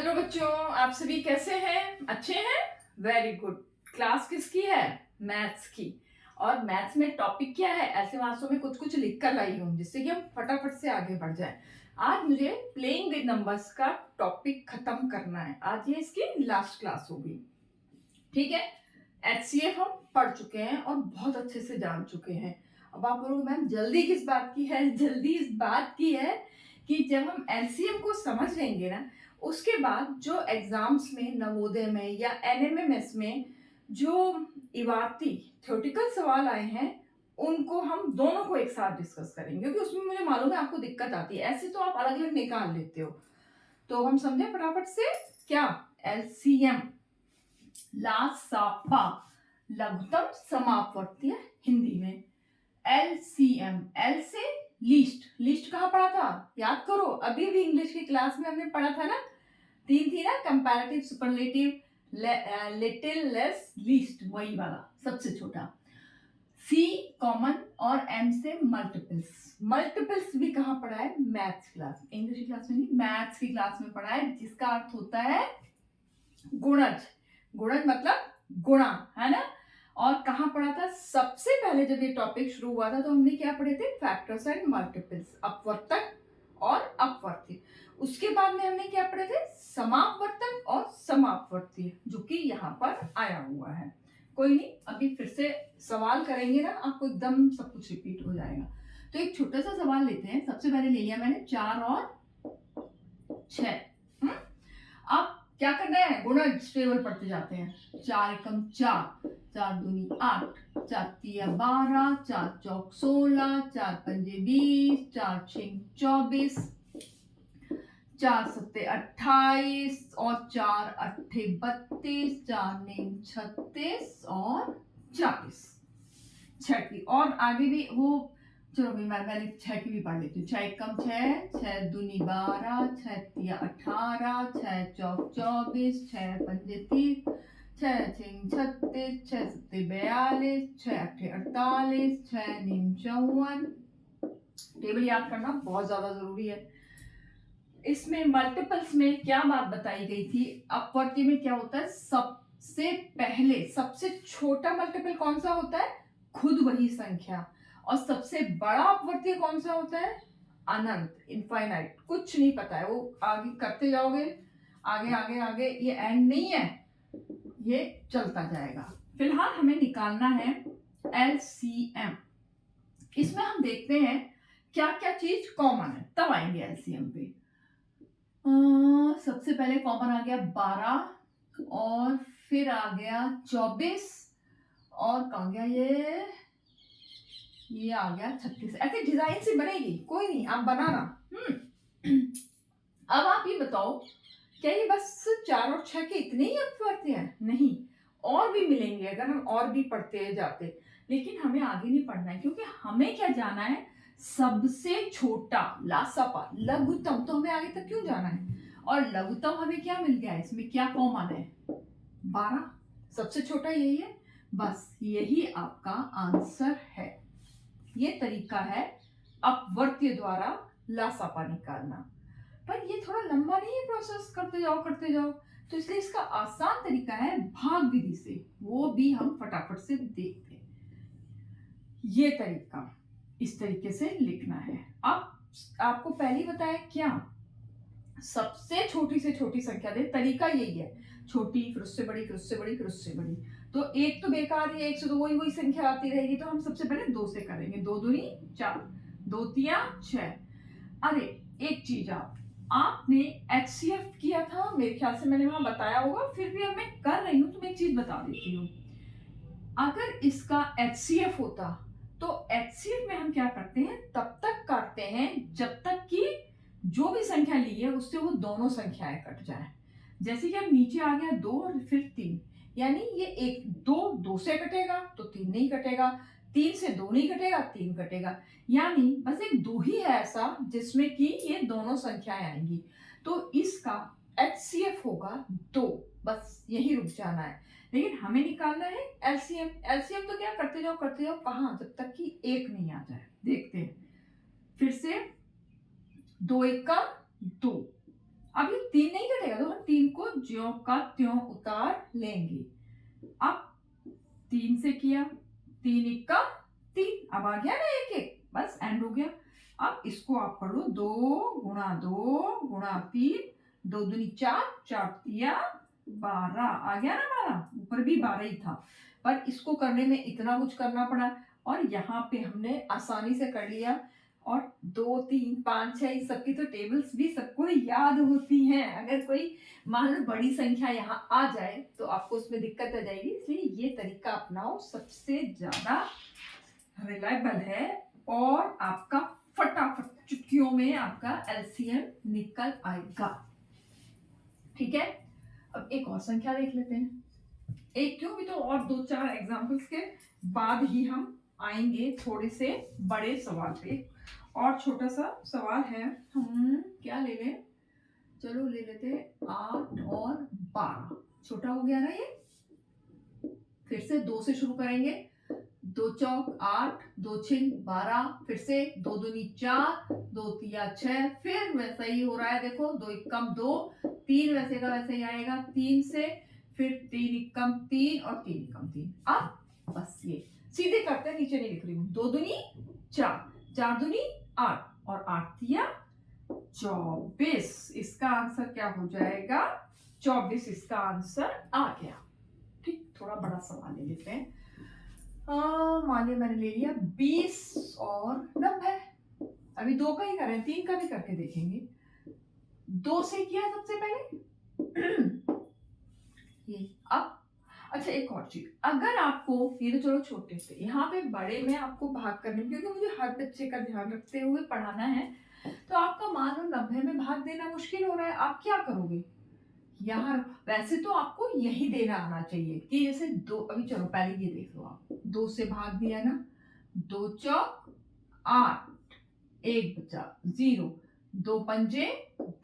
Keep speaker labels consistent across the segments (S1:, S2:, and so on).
S1: Hello बच्चों, आप सभी कैसे हैं? अच्छे हैं? Very good. क्लास किसकी है? मैथ्स की। और मैथ्स में टॉपिक क्या है? ऐसे वास्तव में कुछ कुछ लिख कर लाई हूँ जिससे कि हम फटाफट से आगे बढ़ जाएं। आज मुझे प्लेइंग विद नंबर्स का टॉपिक खत्म करना है। आज ये इसकी लास्ट क्लास होगी, ठीक है। एचसीएफ हम पढ़ चुके हैं और बहुत अच्छे से जान चुके हैं। अब आप बोलोगे मैम जल्दी किस बात की है? जल्दी इस बात की है कि जब हम एलसीएम को समझ लेंगे ना, उसके बाद जो एग्जाम्स में, नवोदय में या एनएमएमएस में जो इबारती थ्योरेटिकल सवाल आए हैं, उनको हम दोनों को एक साथ डिस्कस करेंगे, क्योंकि उसमें मुझे मालूम है आपको दिक्कत आती है। ऐसे तो आप अलग अलग निकाल लेते हो। तो हम समझे फटाफट से क्या? एलसीएम, लासापा, लघुत्तम समापवर्तीय हिंदी में। एलसीएम, एल से लीस्ट। लीस्ट कहाँ पढ़ा था? याद करो, अभी भी इंग्लिश की क्लास में हमने पढ़ा था ना, तीन थी ना, comparative, superlative, little, less, least, वही वाला सबसे छोटा। सी कॉमन और एम से मल्टीपल्स। मल्टीपल्स भी कहाँ पढ़ा है? मैथ्स क्लास, इंग्लिश की क्लास में नहीं, मैथ्स की क्लास में पढ़ा है, जिसका अर्थ होता है गुणज। गुणज मतलब गुणा, है ना। और कहाँ पढ़ा था? सबसे पहले जब ये टॉपिक शुरू हुआ था तो हमने क्या पढ़े थे? फैक्टर्स एंड मल्टीपल्स, अपवर्तक और अपवर्ती। उसके बाद में हमने क्या पढ़े थे? समापवर्तक और समापवर्ती, जो कि यहाँ पर आया हुआ है। कोई नहीं, अभी फिर से सवाल करेंगे ना, आपको एकदम सब कुछ रिपीट हो जाएगा। तो एक छोटा सा सवाल लेते हैं। सबसे पहले ले लिया मैंने 4 और 6। अब क्या करना है? गुणज टेबल पढ़ते जाते हैं। 4 एकम 4, 4 दूनी 8, 4 तिया 12, 4 चौक 16, 4 पंजे 20, 4 छिंग 24, 4 सत्ते 28 और 4 अट्ठे 32, 4 नीम 36 और 40। छठी और आगे भी वो, चलो मैं 6 की भी पढ़ लेती हूँ। 6 एकम 6, 6 दूनी 12, 6 तिया 18, 6 चौक 24, 6 पंजे 30, 6 छिंग 36, 6 सत्ते 42, 6 अट्ठे 48, 6 नीम 54। टेबल याद करना बहुत ज्यादा जरूरी है। इसमें मल्टीपल्स में क्या बात बताई गई थी? अपवर्ती में क्या होता है? सबसे पहले सबसे छोटा मल्टीपल कौन सा होता है? खुद वही संख्या। और सबसे बड़ा अपवर्तीय कौन सा होता है? अनंत, इनफाइनाइट। कुछ नहीं पता है, वो आगे करते जाओगे, आगे आगे आगे, ये एंड नहीं है, ये चलता जाएगा। फिलहाल हमें निकालना है एलसीएम। इसमें हम देखते हैं क्या क्या चीज कॉमन है, तब आएंगे एलसीएम पे। सबसे पहले कॉमन आ गया 12 और फिर आ गया 24 और कहाँ गया ये आ गया 36। ऐसे डिजाइन से बनेगी, कोई नहीं, आप बनाना। अब आप ये बताओ, क्या ये बस 4 और 6 के इतने ही अपवर्ती हैं? नहीं, और भी मिलेंगे अगर हम और भी पढ़ते जाते, लेकिन हमें आगे नहीं पढ़ना है, क्योंकि हमें क्या जाना है? सबसे छोटा, लासापा, लघुत्तम। तो हमें आगे तक क्यों जाना है? और लघुत्तम हमें क्या मिल गया? इसमें क्या कॉमन है? 12, सबसे छोटा यही है। बस यही आपका आंसर है। ये तरीका है अपवर्त्य द्वारा लासापा निकालना। पर ये थोड़ा लंबा नहीं है प्रोसेस, करते जाओ। तो इसलिए इसका आसान तरीका है भाग विधि से, वो भी हम फटाफट से देखते हैं। ये तरीका, इस तरीके से लिखना है। अब आपको पहले ही बताया क्या? सबसे छोटी से छोटी संख्या दे, तरीका यही है, छोटी फिर उससे बड़ी फिर उससे बड़ी फिर उससे बड़ी। तो एक तो बेकार है, एक से तो वही संख्या आती रहेगी, तो हम सबसे पहले 2 से करेंगे। 2 दूनी 4, 2 तिया 6। अरे एक चीज, आपने एचसीएफ किया था, मेरे ख्याल से मैंने वहां बताया होगा, फिर भी अब मैं कर रही हूं तो मैं एक चीज बता देती हूँ। अगर इसका एचसीएफ होता तो एचसीएफ में हम क्या करते हैं? तब तक काटते हैं जब तक कि जो भी संख्या ली है उससे वो दोनों संख्याएं कट जाए। जैसे कि अब नीचे आ गया 2 और फिर 3, यानी ये एक 2 से कटेगा तो 3 नहीं कटेगा, 3 से 2 नहीं कटेगा, 3 कटेगा, यानी बस एक 2 ही है ऐसा जिसमें कि ये दोनों संख्याएं आएंगी। तो इसका एचसीएफ होगा 2, बस यही रुक जाना है। लेकिन हमें निकालना है एलसीएम। एलसीएम तो क्या करते जाओ कहाँ, जब तक कि 1 नहीं आ जाए। देखते हैं फिर से, 2 एकम 2, अब ये 3 नहीं कटेगा, तो हम 3 को ज्यों का त्यों उतार लेंगे। अब 3 से किया, 3 इक्का 3, अब आ गया ना 1 1, बस एंड हो गया। अब इसको आप कर लो 2 गुणा 2 गुणा 3, 2 दूनी 4, 4 तिया 12, आ गया ना 12, ऊपर भी 12 ही था, पर इसको करने में इतना कुछ करना पड़ा, और यहाँ पे हमने आसानी से कर लिया। और 2 3 5 6 सबकी तो टेबल्स भी सबको याद होती हैं। अगर कोई मान लो बड़ी संख्या यहाँ आ जाए तो आपको उसमें दिक्कत आ जाएगी, इसलिए ये तरीका अपनाओ, सबसे ज्यादा रिलायबल है और आपका फटाफट चुटकियों में आपका एलसीएम निकल आएगा। ठीक है, अब एक और संख्या देख लेते हैं। एक क्यों भी तो और 2-4 एग्जांपल्स के बाद ही हम आएंगे थोड़े से बड़े सवाल पे। और छोटा सा सवाल है, हम क्या ले लें, चलो ले लेते 8 और 12, छोटा हो गया ना ये। फिर से 2 से शुरू करेंगे, 2 चौक 8, 2 छिन 12, फिर से 2 दूनी 4, 2 तिया 6, फिर वैसा ही हो रहा है, देखो 2 इक्कम 2, 3 वैसे का वैसे ही आएगा, 3 से फिर 3 इक्कम 3 और 3 इक्कम 3। अब बस ये सीधे करते हैं, नीचे नहीं लिख रही हूँ। 2 दूनी 4, 4 दूनी 8 और 8 तिया 24। इसका आंसर क्या हो जाएगा, 24 इसका आंसर आ गया। ठीक, थोड़ा बड़ा सवाल ले लेते हैं। मानिए मैंने ले लिया 20 और 90। अभी 2 का ही करें, 3 का भी करके देखेंगे। 2 से किया सबसे पहले ये। अब अच्छा एक और चीज, अगर आपको, ये तो चलो छोटे से, यहाँ पे बड़े में आपको भाग करने, क्योंकि मुझे हर बच्चे का ध्यान रखते हुए पढ़ाना है, तो आपका मान लो 90 में भाग देना मुश्किल हो रहा है, आप क्या करोगे यहाँ। वैसे तो आपको यही देना आना चाहिए कि जैसे 2, अभी चलो पहले ये देख लो आप, 2 से भाग दिया ना, 2 चौक 8, 1 बचा 0, 2 पंजे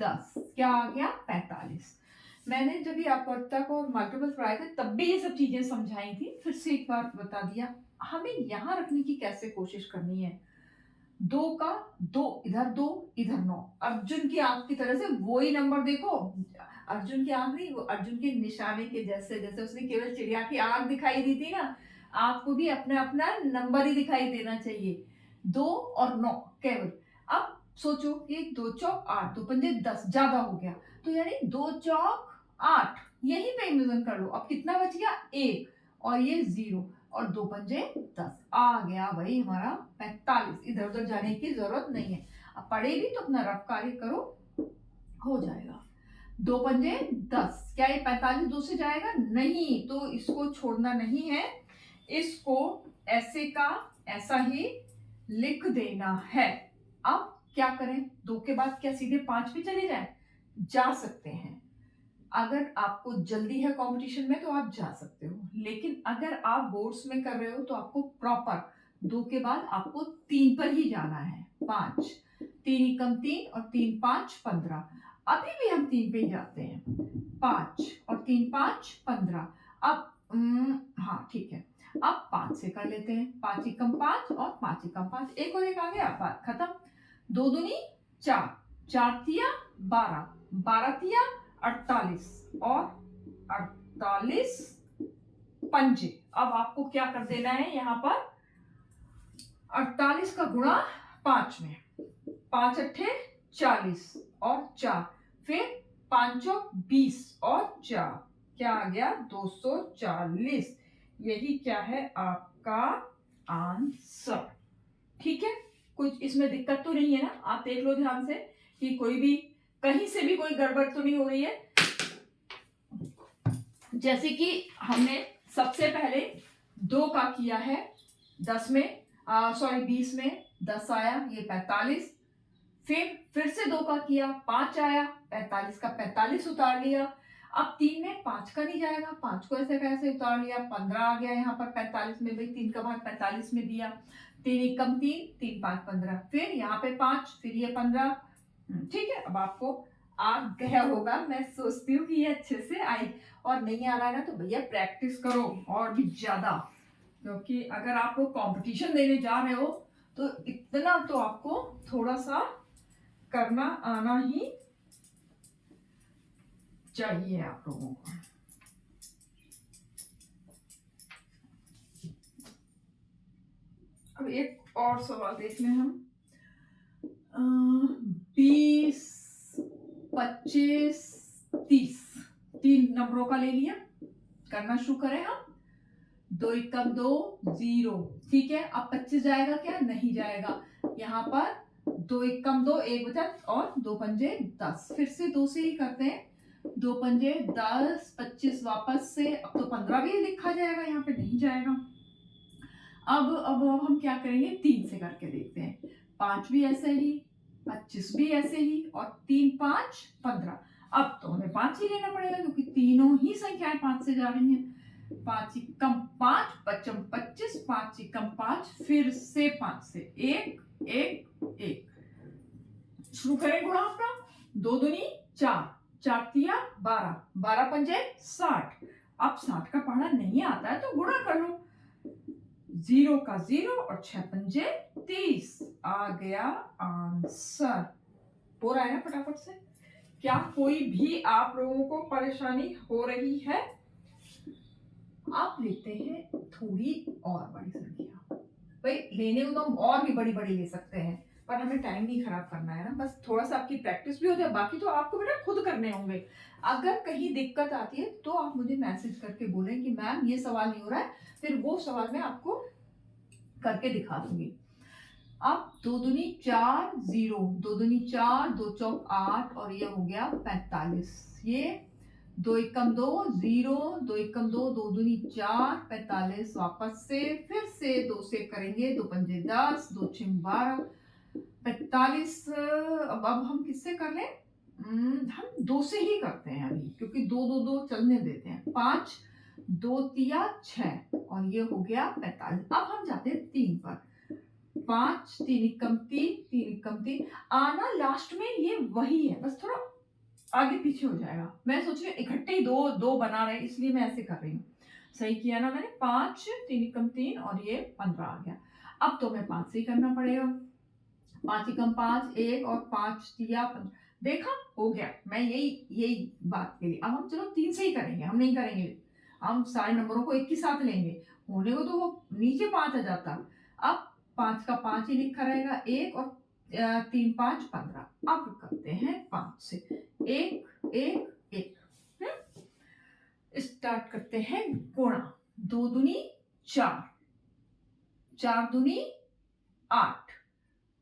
S1: 10, क्या आ गया 45। मैंने जब भी अपवर्तक और मल्टीपल्स पढ़ाए थे तब भी ये सब चीजें समझाई थी, फिर से एक बार बता दिया। हमें यहाँ रखने की कैसे कोशिश करनी है, 2 का 2 इधर 2 इधर 9, अर्जुन की आंख की तरह से वही नंबर देखो, अर्जुन की आंख नहीं, वो अर्जुन के निशाने के जैसे, जैसे उसने केवल चिड़िया की आंख दिखाई दी थी ना, आपको भी अपना अपना नंबर ही दिखाई देना चाहिए, 2 और 9 केवल। अब सोचो कि 2 चौक 8, 2 पंजे 10, ज्यादा हो गया, तो यानी 2 चौक 8 यहीं पे इमेजिन कर लो। अब कितना बच गया 1 और ये 0 और 2 पंजे 10, आ गया भाई हमारा 45। इधर उधर जाने की जरूरत नहीं है, अब पढ़े भी तो अपना रफ कार्य करो, हो जाएगा। 2 पंजे 10, क्या ये 45 2 से जाएगा नहीं, तो इसको छोड़ना नहीं है, इसको ऐसे का ऐसा ही लिख देना है। अब क्या करें, 2 के बाद क्या सीधे 5 पे चले जाएं, जा सकते हैं। अगर आपको जल्दी है कंपटीशन में तो आप जा सकते हो, लेकिन अगर आप बोर्ड्स में कर रहे हो तो आपको प्रॉपर 2 के बाद आपको 3 पर ही जाना है। 5, 3 एकम 3 और 3 5 15, अभी भी हम 3 पे ही जाते हैं, 5 और 3 5 15। अब हाँ ठीक है, अब 5 से कर लेते हैं, 5 एकम 5 और 5 एकम 5, एक और एक आ गया, बात खत्म। 2 दूनी 4, 4 तिया 12, 12 तिया 48 और 48 पंजे। अब आपको क्या कर देना है, यहाँ पर 48 का गुणा 5 में, 5 अट्ठे 40 और 4, फिर 5 20 और 4, क्या आ गया 240। यही क्या है आपका आंसर। ठीक है, कुछ इसमें दिक्कत तो नहीं है ना, आप देख लो ध्यान से कि कोई भी कहीं से भी कोई गड़बड़ तो नहीं हो रही है। जैसे कि हमने सबसे पहले 2 का किया है 10 में, सॉरी 20 में 10 आया, ये 45, फिर से 2 का किया 5 आया, 45 का 45 उतार लिया। अब 3 में 5 का नहीं जाएगा, 5 को ऐसे कैसे उतार लिया, 15 आ गया यहाँ पर 45 में, भाई 3 का भाग 45 में दिया, 3 एकम 3, 3 5 15, फिर यहाँ पे 5, फिर ये 15। ठीक है, अब आपको आ गया होगा, मैं सोचती हूँ कि ये अच्छे से आई, और नहीं आ रहा है ना तो भैया प्रैक्टिस करो और भी ज्यादा, क्योंकि अगर आप लोग कंपटीशन देने जा रहे हो तो इतना तो आपको थोड़ा सा करना आना ही चाहिए आप लोगों को। अब एक और सवाल देख लें हम। 20, 25, 30 तीन नंबरों का ले लिया। करना शुरू करें हम। 2 एकम 2 0, ठीक है। अब 25 जाएगा क्या? नहीं जाएगा। यहाँ पर 2 एकम 2 1 बचा और 2 पंजे 10। फिर से 2 से ही करते हैं। 2 पंजे 10, 25 वापस से। अब तो 15 भी लिखा जाएगा, यहाँ पे नहीं जाएगा। अब हम क्या करेंगे? 3 से करके देखते हैं। 5 भी ऐसे ही, 25 भी ऐसे ही और 3 5 15। अब तो हमें 5 ही लेना पड़ेगा क्योंकि तीनों ही संख्याएं 5 से जा रही हैं। 5 कम 5 पचम 25, 5 कम 5, फिर से 5 से 1 1 1। शुरू करें गुणा अपना। 2 दूनी 4, 4 तिया 12, 12 पंजे 60। अब 60 का पढ़ा नहीं आता है तो गुणा कर लो। 0 का 0 और 6 पंजे 30। आ गया आंसर। हो रहा है ना फटाफट से? क्या कोई भी आप लोगों को परेशानी हो रही है? आप लेते हैं थोड़ी और बड़ी संख्या। भाई लेने को तो हम और भी बड़ी बड़ी ले सकते हैं, पर हमें टाइम नहीं खराब करना है ना। बस थोड़ा सा आपकी प्रैक्टिस भी हो जाए, बाकी तो आपको बेटा खुद करने होंगे। अगर कहीं दिक्कत आती है तो आप मुझे मैसेज करके बोलें कि मैम ये सवाल नहीं हो रहा है, फिर वो सवाल मैं आपको करके दिखा दूंगी। अब 2 दूनी 4 0, 2 दूनी 4, 2 चौक 8 और ये हो गया 45। ये 2 एकम 2 0, 2 एकम 2, 2 दूनी 4 45 वापस से। फिर से 2 से करेंगे। 2 पंजे 10, 2 छिम 12 45। अब हम किससे कर लें? हम 2 से ही करते हैं अभी, क्योंकि 2 2 2 चलने देते हैं। 5 2 तिया 6 और ये हो गया 45। अब हम जाते हैं 3 पर। 5 3 एकम 3, 3 एकम 3। आना लास्ट में ये वही है, बस थोड़ा आगे पीछे हो जाएगा। मैं सोच रही हूँ इकट्ठे ही दो दो बना रहे, इसलिए मैं ऐसे कर रही हूँ। सही किया ना मैंने? 5 3 एकम 3 और ये 15 आ गया। अब तो मैं 5 से ही करना पड़ेगा। 5 एकम 5 1 और 5 तिया 15। देखा? हो गया। मैं यही बात के लिए अब हम चलो 3 से ही करेंगे। हम नहीं करेंगे, हम सारे नंबरों को एक ही साथ लेंगे। होने को तो वो नीचे 5 आ जाता। अब 5 का 5 ही लिखा रहेगा। 1 और 3 5 15। अब करते हैं 5 से 1 1 1। स्टार्ट करते हैं गुणा। 2 दूनी 4, 4 दूनी 8।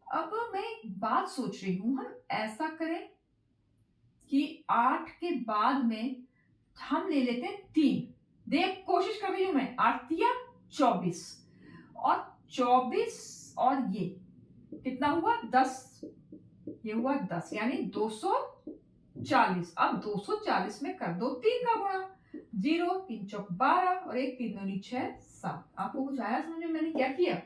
S1: अब मैं एक बात सोच रही हूं, हम ऐसा करें कि 8 के बाद में हम ले लेते हैं 3। देख कोशिश कर रही हूं मैं। 8 तिया 24 और 24 और ये कितना हुआ? 10। ये हुआ 10 यानी 240। अब 240 में कर दो 3 का गुणा। 0 3 चौक 12 और 1 3 दूनी 6 7। आपको कुछ आया समझ में? मैंने क्या किया?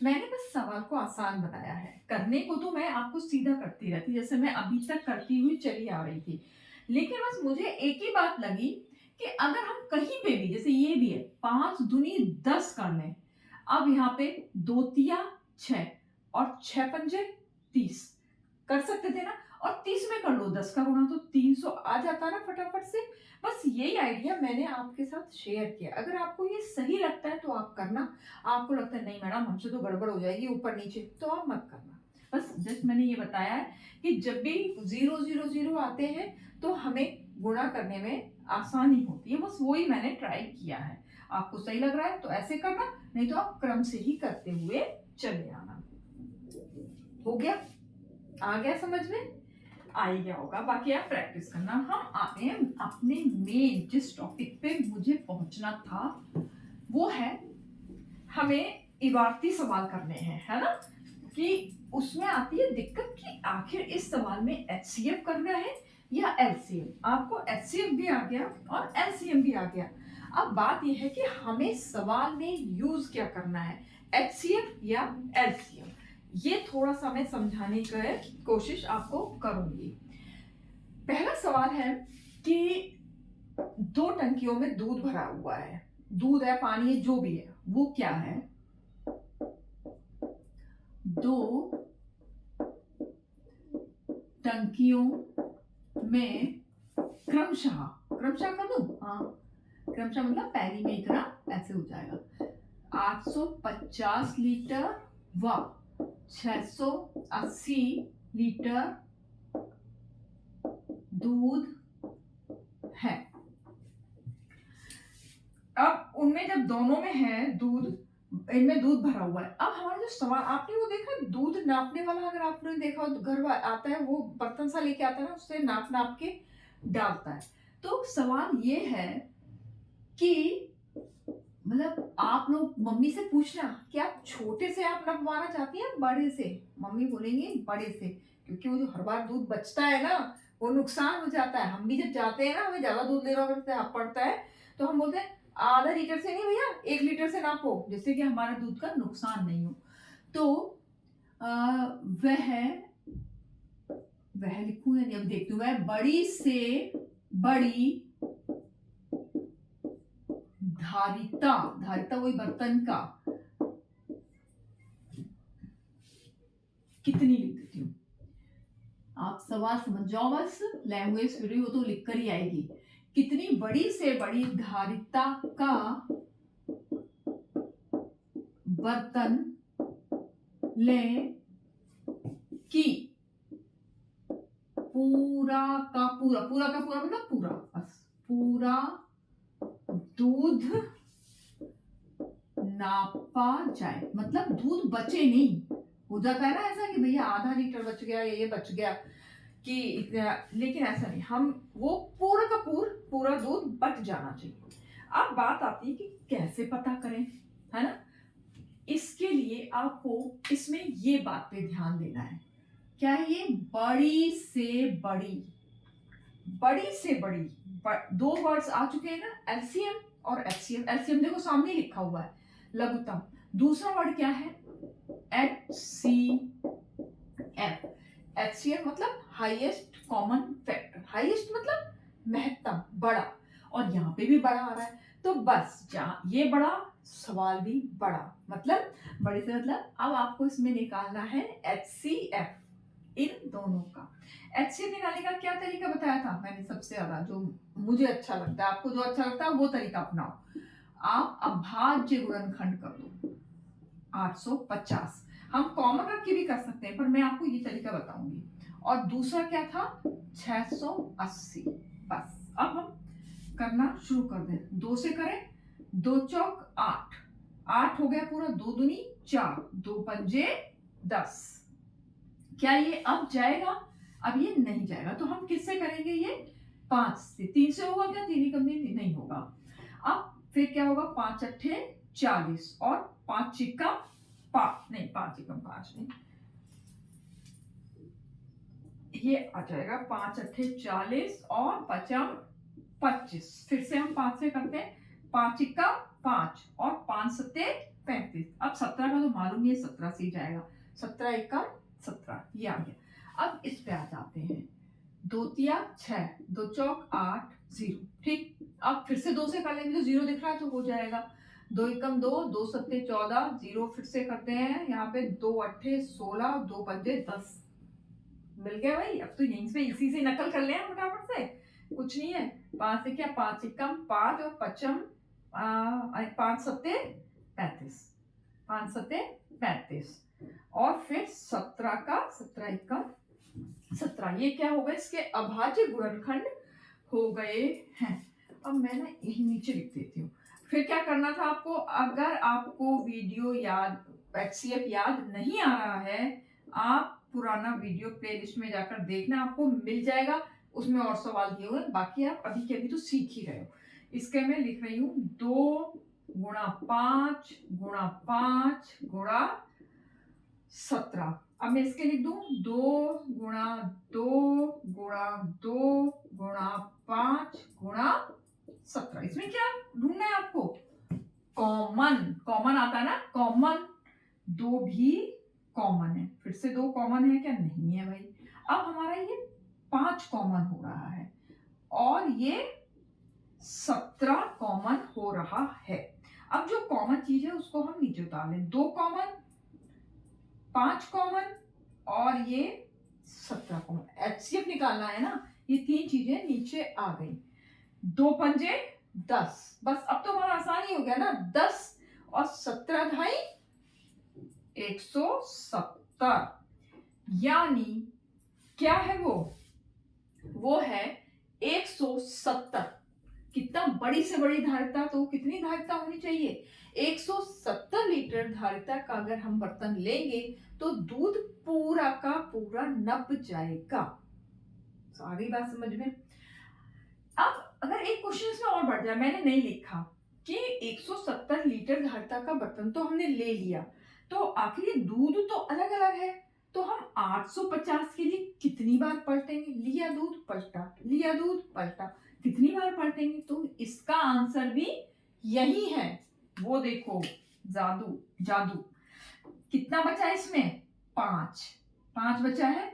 S1: मैंने बस सवाल को आसान बनाया है। करने को तो मैं आपको सीधा करती रहती, जैसे मैं अभी तक करती हुई चली आ रही थी। लेकिन बस मुझे एक ही बात लगी कि अगर हम कहीं पे भी, जैसे ये भी है 5 दूनी 10 कर लें। अब यहाँ पे 2 तिया 6 और 6 पंजे 30 कर सकते थे ना। और 30 में कर लो 10 का गुणा तो 300 आ जाता ना फटाफट से। बस यही आइडिया मैंने आपके साथ शेयर किया। अगर आपको ये सही लगता है तो आप करना। आपको लगता है नहीं मैडम हमसे तो गड़बड़ हो जाएगी ऊपर नीचे, तो आप मत करना। बस जस्ट मैंने ये बताया है कि जब भी 0 0 0 आते हैं तो हमें गुणा करने में आसानी होती है। बस वही मैंने ट्राई किया है। आपको सही लग रहा है तो ऐसे करना, नहीं तो आप क्रम से ही करते हुए चले आना। हो गया? आ गया समझ में? आ ही गया होगा। बाकी आप प्रैक्टिस करना। हम आते हैं अपने मेन जिस टॉपिक पे मुझे पहुंचना था, वो है हमें इबारती सवाल करने हैं, है ना? कि उसमें आती है दिक्कत कि आखिर इस सवाल में HCF करना है या LCM। आपको HCF भी आ गया और LCM भी आ गया। अब बात यह है कि हमें सवाल में यूज क्या करना है, HCF या LCM। ये थोड़ा सा मैं समझाने की कोशिश आपको करूंगी। पहला सवाल है कि 2 टंकियों में दूध भरा हुआ है। दूध है, पानी है, जो भी है, वो क्या है? 2 टंकियों में क्रमशः, क्रमशः कर दूं? हाँ, क्रमशः मतलब पहली में इतना ऐसे हो जाएगा। 850 लीटर व 680 लीटर दूध है। अब उनमें जब दोनों में है दूध, इनमें दूध भरा हुआ है। अब हमारा जो सवाल, आपने वो देखा दूध नापने वाला, अगर आपने देखा तो घर आता है, वो बर्तन सा लेके आता है ना, उससे नाप नाप के डालता है। तो सवाल ये है कि मतलब आप लोग मम्मी से पूछना कि आप छोटे से आप नपवाना चाहती हैं बड़े से। मम्मी बोलेंगे बड़े से, क्योंकि वो जो हर बार दूध बचता है ना, वो नुकसान हो जाता है। हम भी जब जाते हैं ना, हमें ज्यादा दूध लेना पड़ता है, तो हम बोलते हैं आधा लीटर से नहीं भैया, 1 लीटर से नापो, जिससे कि हमारे दूध का नुकसान नहीं हो। तो वह लिखूं या नहीं, अब देखती हूँ। वह बड़ी से बड़ी धारिता, धारिता वही बर्तन का, कितनी लिख देती हूँ। आप सवाल समझ जाओ, बस लैंग्वेज वीडियो तो लिख कर ही आएगी। कितनी बड़ी से बड़ी धारिता का बर्तन ले कि पूरा का पूरा, पूरा का पूरा मतलब पूरा, बस पूरा दूध नापा जाए। मतलब दूध बचे नहीं, हो जाता है ना ऐसा कि भैया आधा लीटर बच गया, ये बच गया कि इतना, लेकिन ऐसा नहीं, हम वो पूरा का पूरा दूध बच जाना चाहिए। अब बात आती है कि कैसे पता करें, है ना। इसके लिए आपको इसमें ये बात पे ध्यान देना है। क्या है ये? बड़ी से बड़ी, बड़ी से बड़ी, दो वर्ड्स आ चुके हैं ना, एलसीएम और एचसीएफ। एलसीएम देखो सामने लिखा हुआ है, लघुत्तम। दूसरा वर्ड क्या है? एचसीएफ। एचसीएफ मतलब हाईएस्ट कॉमन फैक्टर, हाईएस्ट मतलब महत्तम, बड़ा, और यहाँ पे भी बड़ा आ रहा है, तो बस जहाँ ये बड़ा, सवाल भी बड़ा, मतलब बड़े से मतलब। अब आपको इसमें निकालना है एचसीएफ, इन दोनों का। एचसीएफ निकालने का क्या तरीका बताया था मैंने? सबसे ज्यादा जो मुझे अच्छा लगता है, आपको जो अच्छा लगता है वो तरीका अपनाओ। आप अभाज्य गुणनखंड कर दो 850। हम कॉमन रख के भी कर सकते हैं, पर मैं आपको ये तरीका बताऊंगी। और दूसरा क्या था? 680। बस अब हम करना शुरू कर दें। 2 से करें, 2 चौक 8, 8 हो गया पूरा, 2 दूनी 4, 2 पंजे 10। क्या ये अब जाएगा? अब ये नहीं जाएगा, तो हम किससे करेंगे? ये 5 से। 3 से होगा क्या? 3 ही कम नहीं होगा। अब फिर क्या होगा? 5 अट्ठे 40 और 5 चिक्का 5 नहीं, 5 चिक्कम 5 नहीं, ये आ जाएगा 5 अट्ठे 40 और 5 25। फिर से हम 5 से करते हैं, 5 चिक्का 5 और 5 सत्ते 35। अब 17 का तो मालूम ही है, 17 से ही जाएगा। 17 एकम 17, ये आ गया। अब इस पे आ जाते हैं। 2 तिया 6, 2 चौक 8, 0। ठीक, अब फिर से 2 से कर लेंगे, तो 0 दिख रहा है तो हो जाएगा। 2 एकम 2, 2 सत्ते 14, 0। फिर से करते हैं यहाँ पे, 2 अट्ठे 16, 2 पंजे 10। मिल गया भाई। अब तो यहीं से इसी से नकल कर लें फटाफट से, कुछ नहीं है। 5 से क्या? 5 एकम 5 और 5 सत्ते 35, 5 सत्ते 35। और फिर 17 का 17 एकम 17, ये क्या हो गए? इसके अभाज्य गुणनखंड हो गए हैं। अब मैं ना यही नीचे लिख देती हूँ। फिर क्या करना था आपको? अगर आपको वीडियो याद, एचसीएफ याद नहीं आ रहा है, आप पुराना वीडियो प्लेलिस्ट में जाकर देखना, आपको मिल जाएगा। उसमें और सवाल दिए हुए, बाकी आप अभी के अभी तो सीख ही रहे हो। इसके मैं लिख रही हूँ 2 गुणा 5 गुणा 5 गुणा 17। अब मैं इसके लिख दूं 2 गुणा 2 गुणा 2 गुणा 5 गुणा 17। इसमें क्या ढूंढना है आपको? कॉमन, कॉमन आता है ना, कॉमन। 2 भी कॉमन है, फिर से 2 कॉमन है क्या? नहीं है भाई। अब हमारा ये 5 कॉमन हो रहा है और ये 17 कॉमन हो रहा है। अब जो कॉमन चीज है उसको हम नीचे उतार लें। 2 कॉमन, 5 कॉमन और ये 17 कॉमन। एचसीएफ निकालना है ना, ये 3 चीजें नीचे आ गई। 2 पंजे 10, बस अब तो हमारा आसान ही हो गया ना। 10 और 17 ढाई 170, यानी क्या है वो है 170। कितना बड़ी से बड़ी धारिता, तो कितनी धारिता होनी चाहिए? 170 लीटर धारिता का अगर हम बर्तन लेंगे तो दूध पूरा का पूरा नप जाएगा। सारी बात समझ में? अब अगर एक क्वेश्चन इसमें और बढ़ जाए, मैंने नहीं लिखा कि 170 लीटर धारिता का बर्तन तो हमने ले लिया, तो आखिर ये दूध तो अलग अलग है, तो हम 850 के लिए कितनी बार पलटेंगे? लिया दूध पलटा, लिया दूध पलटा, कितनी बार पलटेंगे? तो इसका आंसर भी यही है। वो देखो, जादू जादू। कितना बचा इसमें? 5 बचा है,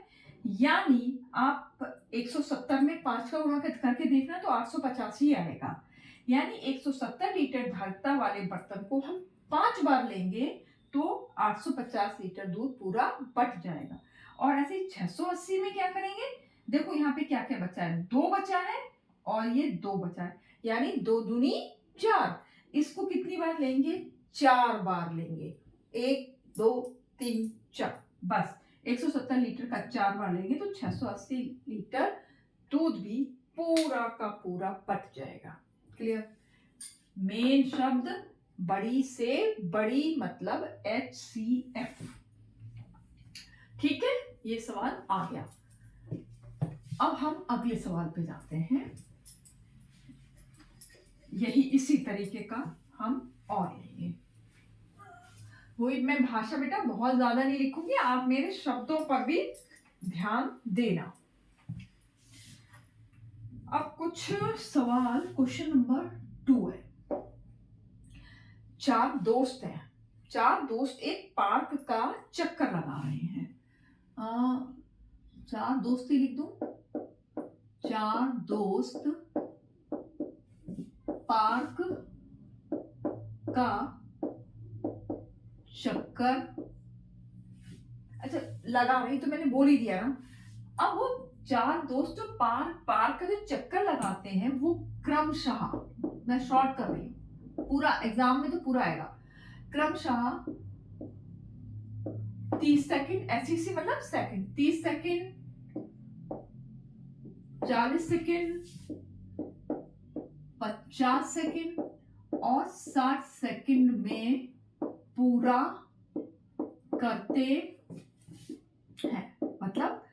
S1: यानी आप 170 में 5 का गुणा करके देखना तो 850 ही आएगा। यानी 170 लीटर धारिता वाले बर्तन को हम 5 बार लेंगे तो 850 लीटर दूध पूरा बट जाएगा। और ऐसे 680 में क्या करेंगे? देखो यहाँ पे क्या क्या बचा है, 2 बचा है और ये 2 बचा है, यानी 2 दूनी 4। इसको कितनी बार लेंगे? 4 बार लेंगे। 1 2 3 4, बस 170 लीटर का 4 बार लेंगे तो 680 लीटर दूध भी पूरा का पूरा बट जाएगा। क्लियर? मेन शब्द बड़ी से बड़ी मतलब HCF। ठीक है, ये सवाल आ गया। अब हम अगले सवाल पे जाते हैं। यही इसी तरीके का हम और लेंगे। वही मैं भाषा बेटा बहुत ज्यादा नहीं लिखूंगी, आप मेरे शब्दों पर भी ध्यान देना। अब कुछ सवाल, क्वेश्चन नंबर 2 है। 4 दोस्त हैं, 4 दोस्त एक पार्क का चक्कर लगा रहे हैं। 4 दोस्त ही लिख दूं? 4 दोस्त पार्क का चक्कर, अच्छा लगा रही तो मैंने बोल ही दिया ना। अब वो 4 दोस्त जो पार्क का जो चक्कर लगाते हैं वो क्रमशः, मैं शॉर्ट कर रही हूँ, पूरा एग्जाम में तो पूरा आएगा, क्रमशः 30 सेकंड, SEC मतलब सेकंड, 30 सेकंड, 40 सेकंड, 50 सेकंड और 60 सेकंड में पूरा करते हैं। मतलब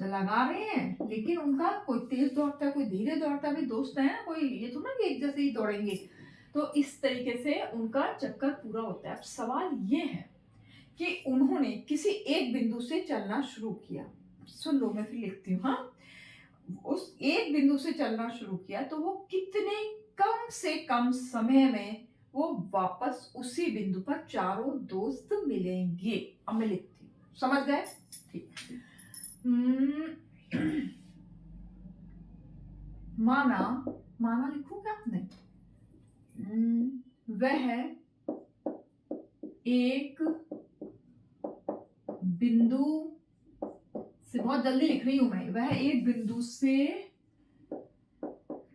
S1: लगा रहे हैं लेकिन उनका कोई तेज दौड़ता है, कोई धीरे दौड़ता है, भी दोस्त है ना, कोई ये तो ना कि एक जैसे ही दौड़ेंगे, तो इस तरीके से उनका चक्कर पूरा होता है। अब सवाल ये है कि उन्होंने किसी एक बिंदु से चलना शुरू किया। सुन लो, मैं फिर लिखती हूँ। हाँ, उस एक बिंदु से चलना शुरू किया तो वो कितने कम से कम समय में वो वापस उसी बिंदु पर चारों दोस्त मिलेंगे। अब मैं लिखती हूँ, समझ गए? ठीक। माना लिखूं क्या? नहीं, वह एक बिंदु से, बहुत जल्दी लिख रही हूं मैं, वह एक बिंदु से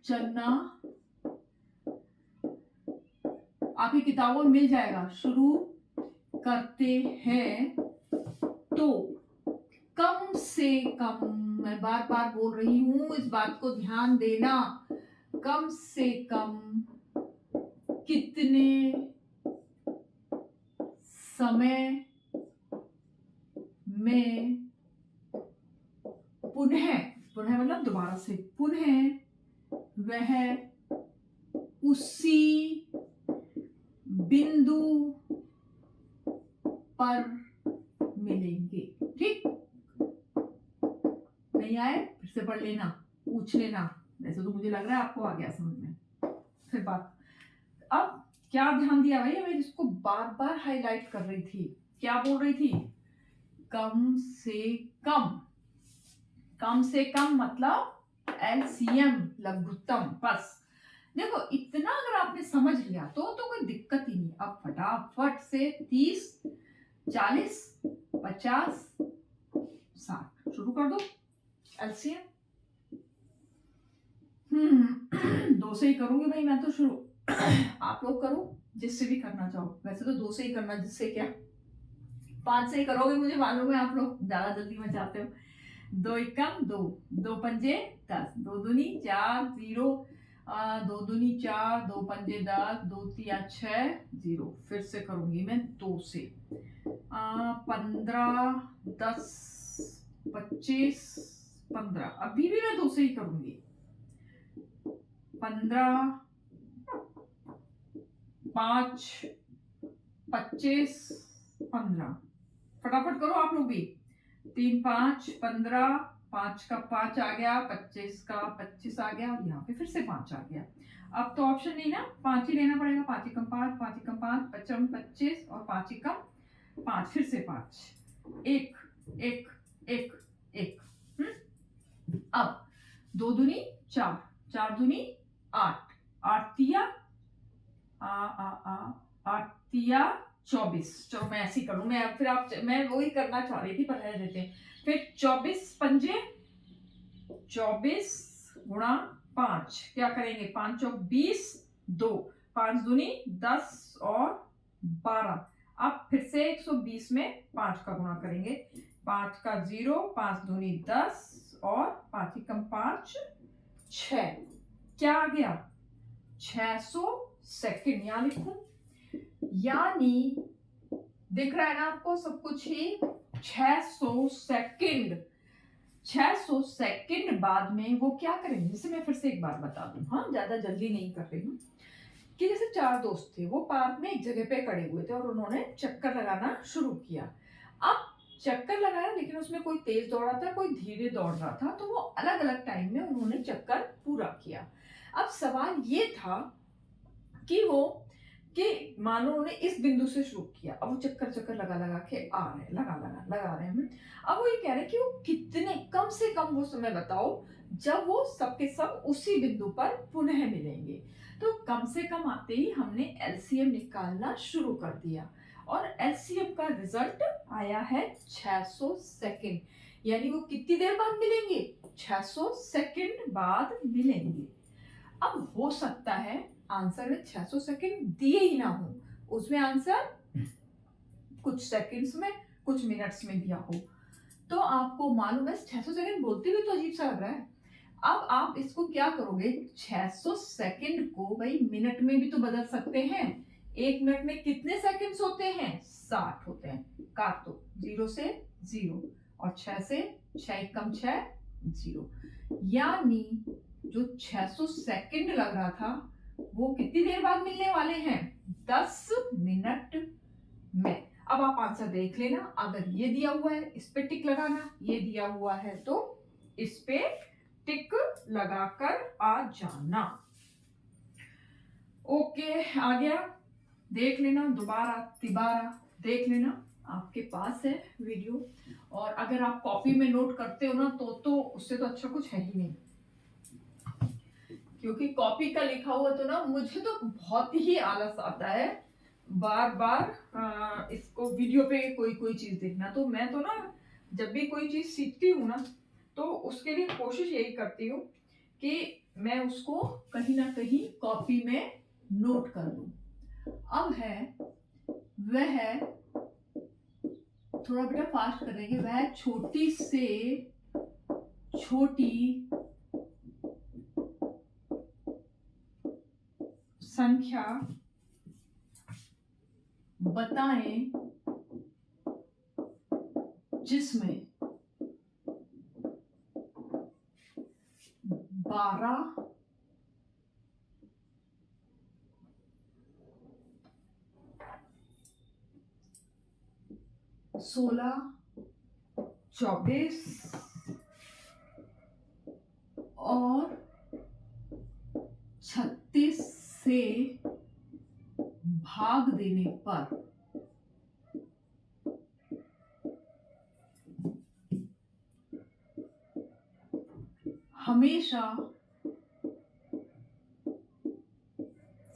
S1: चलना, आपकी किताबों में मिल जाएगा, शुरू करते हैं तो कम से कम, मैं बार बार बोल रही हूं, इस बात को ध्यान देना, कम से कम कितने समय में पुनः मतलब दोबारा से, पुनः वह उसी बिंदु पर मिलेंगे। ठीक, नहीं आए फिर से पढ़ लेना, पूछ लेना, वैसे तो मुझे लग रहा है आपको आ गया समझ में। फिर बात, अब क्या ध्यान दिया भाई, मैं जिसको बार बार हाईलाइट कर रही थी, क्या बोल रही थी? कम से कम मतलब LCM, लघुत्तम। बस देखो, इतना अगर आपने समझ लिया तो कोई दिक्कत ही नहीं। अब फटाफट से 30, 40, 50, 60 शुरू कर दो LCM। दो से ही करूंगी भाई मैं तो शुरू। आप लोग करो जिससे भी करना चाहो, वैसे तो दो से ही करना, जिससे क्या 5 से ही करोगे, मुझे मालूम है आप लोग ज्यादा जल्दी मचाते हो। 2 एकम 2, 2 पंजे 10, 2 दूनी 4 0, 2 दूनी 4, 2 पंजे 10, 2 तिया 6 0। फिर से करूंगी मैं 2 से। 15 10 25 15, अभी भी मैं 2 से ही करूंगी। 15 5 25 15, फटाफट करो आप लोग भी। 3 5 15, 5 का 5 आ गया, 25 का 25 आ गया, और यहाँ पे फिर से 5 आ गया। अब तो ऑप्शन नहीं ना, 5 ही लेना पड़ेगा। 5 एकम 5, 5 एकम 5, 55 25, और 5 एकम 5, फिर से 5, 1 1 1 1। अब 2 दूनी 4, 4 दूनी 8, 8 तिया 8 तिया 24। चलो मैं ऐसे ही करूं, मैं वही करना चाह रही थी पर रह देते हैं। फिर 24 पंजे 24 गुणा 5, क्या करेंगे, 5 चौक 20, 2 5 दूनी 10 और 12। अब फिर से 120 में 5 का गुणा करेंगे। 5 का 0, 5 दूनी 10, और 5 एकम 5 6, क्या आ गया 600 सेकंड। यहाँ लिखूं, यानी दिख रहा है ना आपको सब कुछ ही, 600 सेकंड। 600 सेकंड बाद में वो क्या करेंगे, जैसे मैं फिर से एक बार बता दूं, हाँ ज्यादा जल्दी नहीं कर रही हूँ, कि जैसे 4 दोस्त थे, वो पार्क में एक जगह पे खड़े हुए थे और उन्होंने चक्कर लगाना शुरू किया। अब चक्कर लगाया, लेकिन उसमें कोई तेज दौड़ रहा था, कोई धीरे दौड़ रहा था, तो वो अलग अलग टाइम में उन्होंने चक्कर पूरा किया। अब सवाल ये था कि मानो उन्होंने इस बिंदु से शुरू किया, अब वो चक्कर चक्कर लगा लगा के आ रहे हैं, लगा रहे हैं। अब वो ये कह रहे हैं कि वो कितने, कम से कम वो समय बताओ जब वो सबके सब उसी बिंदु पर पुनः मिलेंगे। तो कम से कम आते ही हमने एलसीएम निकालना शुरू कर दिया, और एलसीएम का रिजल्ट आया है 600 सेकंड। यानी वो कितनी देर बाद मिलेंगे, 600 सेकंड बाद मिलेंगे। अब हो सकता है आंसर में 600 सेकंड दिए ही ना हो, उसमें आंसर कुछ सेकंड्स में कुछ मिनट्स में दिया हो। तो आपको मालूम है 600 सेकंड बोलते हुए तो अजीब सा लग रहा है। अब आप इसको क्या करोगे, 600 सेकंड को भाई मिनट में भी तो बदल सकते हैं। 1 मिनट में कितने सेकंड्स होते हैं, 60 होते हैं। काट दो, 0 से 0 और 6 से 6 एकम 6 0। यानी जो 600 सेकंड लग रहा था वो कितनी देर बाद मिलने वाले हैं, 10 मिनट में। अब आप आंसर देख लेना, अगर ये दिया हुआ है इस पे टिक लगाना, ये दिया हुआ है तो इस पे टिक लगाकर आ जाना। ओके, आ गया, देख लेना, दोबारा तिबारा देख लेना, आपके पास है वीडियो। और अगर आप कॉपी में नोट करते हो ना तो उससे तो अच्छा कुछ है ही नहीं, क्योंकि कॉपी का लिखा हुआ तो ना मुझे तो बहुत ही आलस आता है बार बार इसको वीडियो पे कोई चीज देखना। तो मैं तो ना जब भी कोई चीज सीखती हूँ ना तो उसके लिए कोशिश यही करती हूँ कि मैं उसको कहीं ना कहीं कॉपी में नोट कर लूं। अब है वह, थोड़ा बेटा फास्ट करेंगे, वह छोटी से छोटी संख्या बताएं जिसमें 12 16 24 और 36 से भाग देने पर हमेशा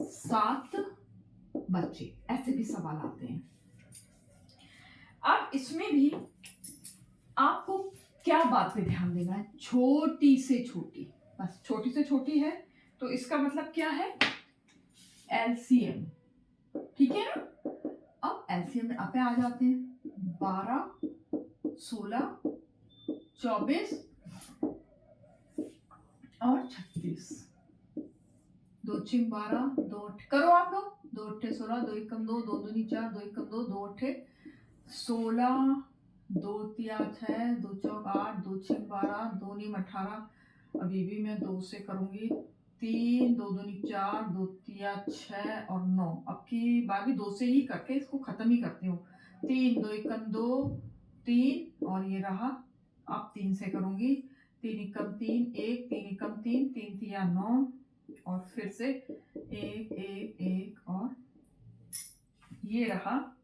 S1: 7 बच्चे, ऐसे भी सवाल आते हैं। अब इसमें भी आपको क्या बात पे ध्यान देना है, छोटी से छोटी, बस छोटी से छोटी है, तो इसका मतलब क्या है, एलसीएम। ठीक है ना। अब एलसीएम में आप आ जाते हैं, 12, 16, 24 और 36। 2 छिम 12, 2 करो आप लोग, 2 अट्ठे 16, 2 एकम 2, 2 दूनी 4, 2 एकम 2, 2 अट्ठे 16, 2 तिया 6, 2 चौक 8, 2 छिम 12, 2 नीम 18। अभी भी मैं 2 से करूंगी, 3, 2 दूनी 4, 2 तिया 6 और 9। अब की बार भी 2 से ही करके इसको खत्म ही करती हूँ। 3, 2 एकम 2, 3 और ये रहा। अब 3 से करूंगी, 3 एकम 3, 1, 3 एकम 3, 3 तिया 9 और फिर से 1 1 1 और ये रहा।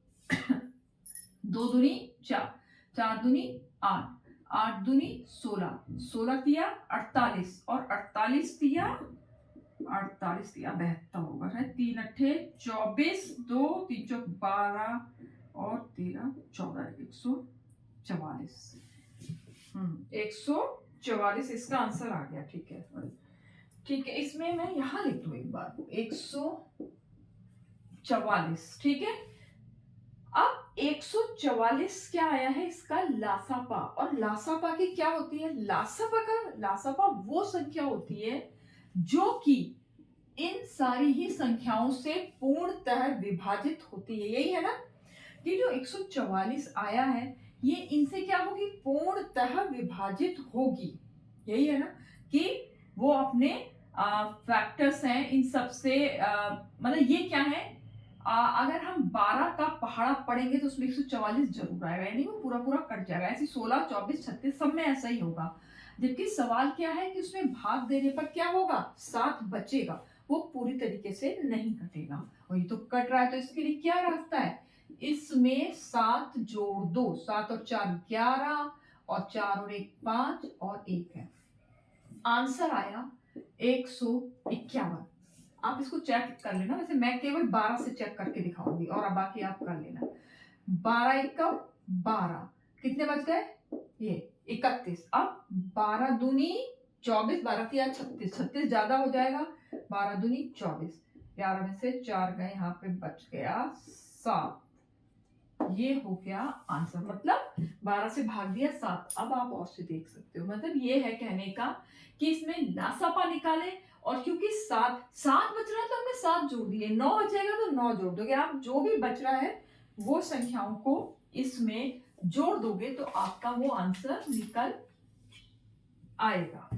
S1: 2 दूनी 4, 4 दूनी 8, 8 दूनी 16, 16 तिया 48 और 48 तिया 72 होगा शायद। 3 अट्ठे 24, 2 3 चौक 12 और 13 14, 144। 144 इसका आंसर आ गया। ठीक है, ठीक है। इसमें मैं यहाँ लिख दूं एक बार, 144। ठीक है। अब 144 क्या आया है, इसका लासापा। और लासापा की क्या होती है, लासापा वो संख्या होती है जो कि इन सारी ही संख्याओं से पूर्णतः विभाजित होती है। यही है ना कि जो 144 आया है ये इनसे क्या होगी, पूर्णतः विभाजित होगी। यही है ना कि वो अपने फैक्टर्स हैं इन सब से, मतलब ये क्या है, अगर हम 12 का पहाड़ा पढ़ेंगे तो उसमें 144 जरूर आएगा, यानी वो पूरा पूरा कट जाएगा। ऐसे 16, 24, 36 सब में ऐसा ही होगा। जबकि सवाल क्या है कि उसमें भाग देने पर क्या होगा, 7 बचेगा, वो पूरी तरीके से नहीं कटेगा। और ये तो कट रहा है, तो इसके लिए क्या रास्ता है, इसमें 7 जोड़ दो, 7 और 4 11 और 4 और 1 5 और 1 है। आंसर आया 151। आप इसको चेक कर लेना, वैसे मैं केवल 12 से चेक करके दिखाऊंगी और अब बाकी आप कर लेना। 12 एकम 12, कितने बच गए, ये 31। अब 12 दूनी 24, 12 तिया 36, 36 ज्यादा हो जाएगा, 12 दूनी 24, 11 में से 4 गए, यहाँ पे बच गया 7। ये हो गया आंसर, मतलब 12 से भाग दिया 7। अब आप और से देख सकते हो, मतलब ये है कहने का कि इसमें लासापा निकाले, और क्योंकि 7 बच रहा है तो हमने 7 जोड़ दिए, 9 बचेगा तो 9 जोड़ दोगे। आप जो भी बच रहा है वो संख्याओं को इसमें जोड़ दोगे तो आपका वो आंसर निकल आएगा।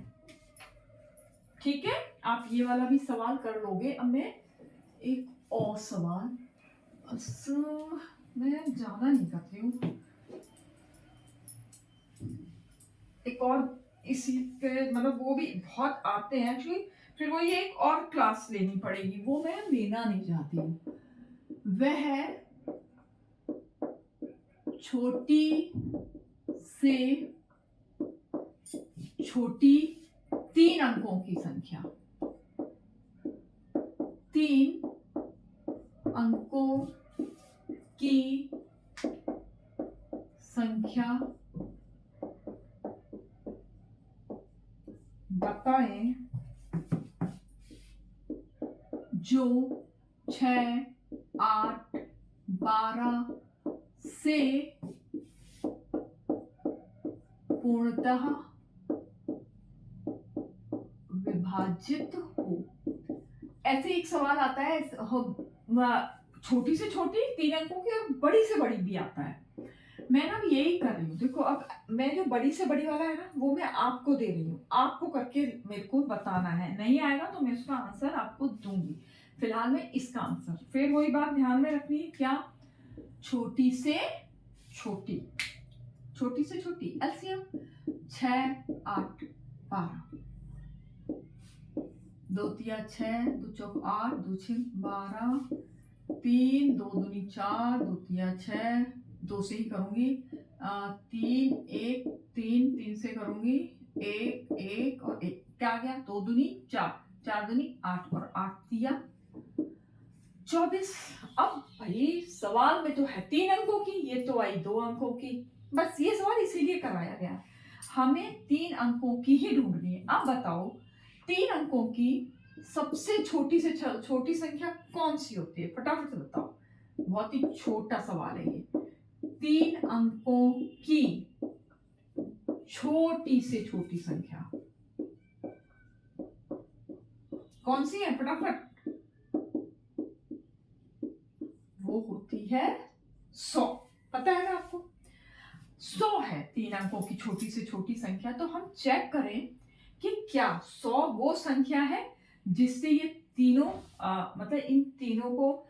S1: ठीक है, आप ये वाला भी सवाल कर लोगे। अब मैं एक और सवाल, मैं ज्यादा नहीं करती हूँ, एक और इसी पे, मतलब वो भी बहुत आते हैं एक्चुअली, फिर वो ये एक और क्लास लेनी पड़ेगी, वो मैं लेना नहीं चाहती हूँ। वह है छोटी से छोटी 3 अंकों की संख्या, 3 अंकों की संख्या बताएं जो 6, 8, 12 से पूर्णतः विभाजित हो। ऐसे एक सवाल आता है, छोटी से छोटी 3 अंकों की और बड़ी से बड़ी भी आता है। मैं ना यही कर रही हूँ, देखो अब मैं जो बड़ी से बड़ी वाला है ना वो मैं आपको दे रही हूँ, आपको करके मेरे को बताना है। नहीं आएगा तो मैं उसका आंसर आपको दूंगी। फिलहाल में इसका आंसर, फिर वही बात ध्यान में रखनी है, क्या, छोटी से छोटी, छोटी से छोटी एलसीएम 6, 8, 12, 2 तिया 6, 2 चौक 8, 2 छिम 12, 3, 2 दूनी 4, 2 तिया 6, 2 से ही करूंगी, 3 1 3, 3 से करूंगी, 1 1 और 1, क्या आ गया, 2 दूनी 4, 4 दूनी 8 और 8 तिया 24। अब भाई सवाल में तो है 3 अंकों की, ये तो आई 2 अंकों की, बस ये सवाल इसीलिए कराया गया, हमें 3 अंकों की ही ढूंढनी है। अब बताओ 3 अंकों की सबसे छोटी से छोटी संख्या कौन सी होती है? फटाफट से बताओ। बहुत ही छोटा सवाल है ये। 3 अंकों की छोटी से छोटी संख्या कौन सी है? फटाफट। वो होती है 100। पता है ना आपको? 100 है 3 अंकों की छोटी से छोटी संख्या। तो हम चेक करें कि क्या 100 वो संख्या है जिससे ये तीनों मतलब इन तीनों को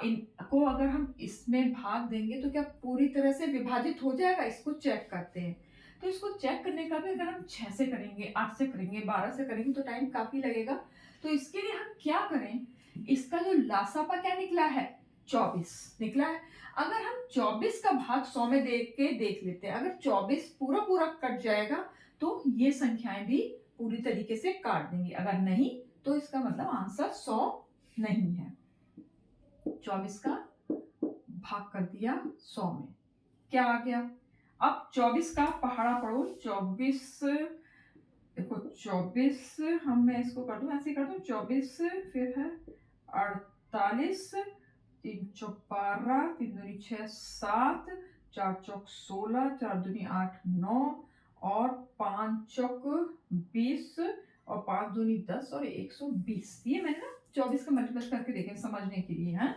S1: इनको अगर हम इसमें भाग देंगे तो क्या पूरी तरह से विभाजित हो जाएगा? इसको चेक करते हैं। तो इसको चेक करने का भी अगर हम 6 से करेंगे, 8 से करेंगे, 12 से करेंगे तो टाइम काफी लगेगा। तो इसके लिए हम क्या करें, इसका जो लासापा क्या निकला है? 24 निकला है। अगर हम 24 का भाग 100 में देख लेते हैं, अगर 24 पूरा पूरा कट जाएगा तो ये संख्याएं भी पूरी तरीके से काट देंगे, अगर नहीं तो इसका मतलब आंसर 100 नहीं है। 24 का भाग कर दिया 100 में, क्या आ गया? अब 24 का पहाड़ा पढ़ो। 24 देखो, 24 मैं इसको कर दूं, ऐसे कर दूं। 24 फिर है 48, 3 चौक 12, 3 दूनी 6 7, 4 चौक 16, 4 दूनी 8 9 और 5 चौक 20 और 5 दूनी 10 और 120। ये मैंने ना 24 का मल्टीप्लाई करके देखें समझने के लिए है।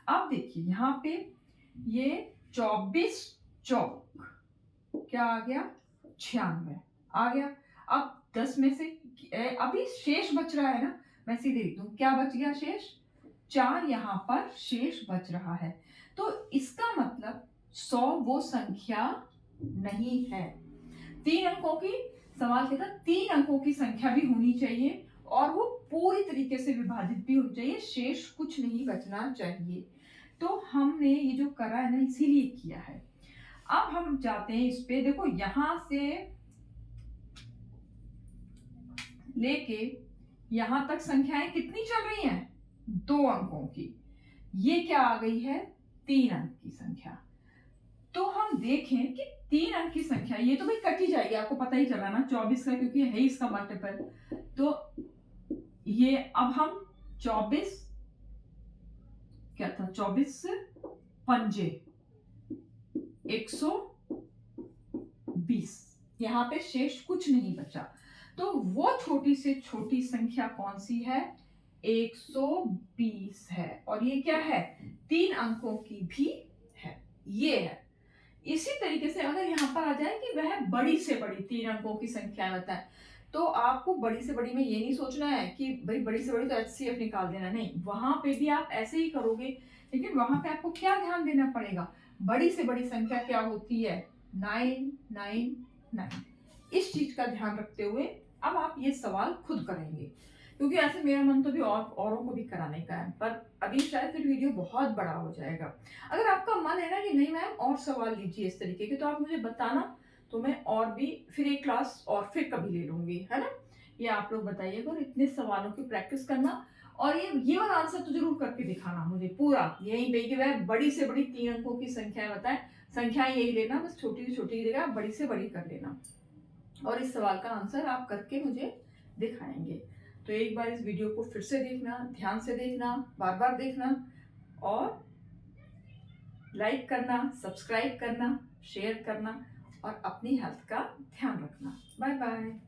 S1: अब देखिए यहाँ पे ये 24 चौक क्या आ गया? 96 आ गया। अब 10 में से अभी शेष बच रहा है ना, मैं सीधे लिख दूं। क्या बच गया शेष? 4 यहाँ पर शेष बच रहा है। तो इसका मतलब 100 वो संख्या नहीं है। 3 अंकों की सवाल कहता 3 अंकों की संख्या भी होनी चाहिए और वो पूरी तरीके से विभाजित भी होनी चाहिए, शेष कुछ नहीं बचना चाहिए। तो हमने ये जो करा है ना इसीलिए किया है। अब हम जाते हैं इस पे। देखो यहां से लेके यहां तक संख्याएं कितनी चल रही हैं? 2 अंकों की। ये क्या आ गई है? 3 अंक की संख्या। तो हम देखें कि 3 अंक की संख्या ये तो भाई कट ही जाएगी, आपको पता ही चला ना 24 का, क्योंकि है इसका मल्टीपल। तो ये अब हम 24 क्या था? 24 पंजे 120। यहाँ पे शेष कुछ नहीं बचा। तो वो छोटी से छोटी संख्या कौन सी है? 120 है। और ये क्या है? 3 अंकों की भी है, ये है। इसी तरीके से अगर यहाँ पर आ जाए कि वह बड़ी से बड़ी 3 अंकों की संख्या बताए, तो आपको बड़ी से बड़ी में ये नहीं सोचना है कि भाई बड़ी से बड़ी तो HCF निकाल देना, नहीं, वहां पे भी आप ऐसे ही करोगे। लेकिन वहां पे आपको क्या ध्यान देना पड़ेगा? बड़ी से बड़ी संख्या क्या होती है? 999। इस चीज का ध्यान रखते हुए अब आप ये सवाल खुद करेंगे, क्योंकि ऐसे मेरा मन तो भी औरों को भी कराने का है, पर अभी शायद फिर वीडियो बहुत बड़ा हो जाएगा। अगर आपका मन है ना कि नहीं मैम और सवाल लीजिए इस तरीके के, तो आप मुझे बताना, तो मैं और भी फिर एक क्लास और फिर कभी ले लूंगी, है ना। ये आप लोग बताइएगा और इतने सवालों की प्रैक्टिस करना, और ये वाला आंसर तो जरूर करके दिखाना मुझे पूरा यही पे कि वह बड़ी से बड़ी 3 अंकों की संख्या बताए। संख्या यही लेना, बस छोटी से छोटी की जगह बड़ी से बड़ी कर लेना, और इस सवाल का आंसर आप करके मुझे दिखाएंगे। तो एक बार इस वीडियो को फिर से देखना, ध्यान से देखना, बार बार देखना, और लाइक करना, सब्सक्राइब करना, शेयर करना, और अपनी हेल्थ का ध्यान रखना। Bye bye.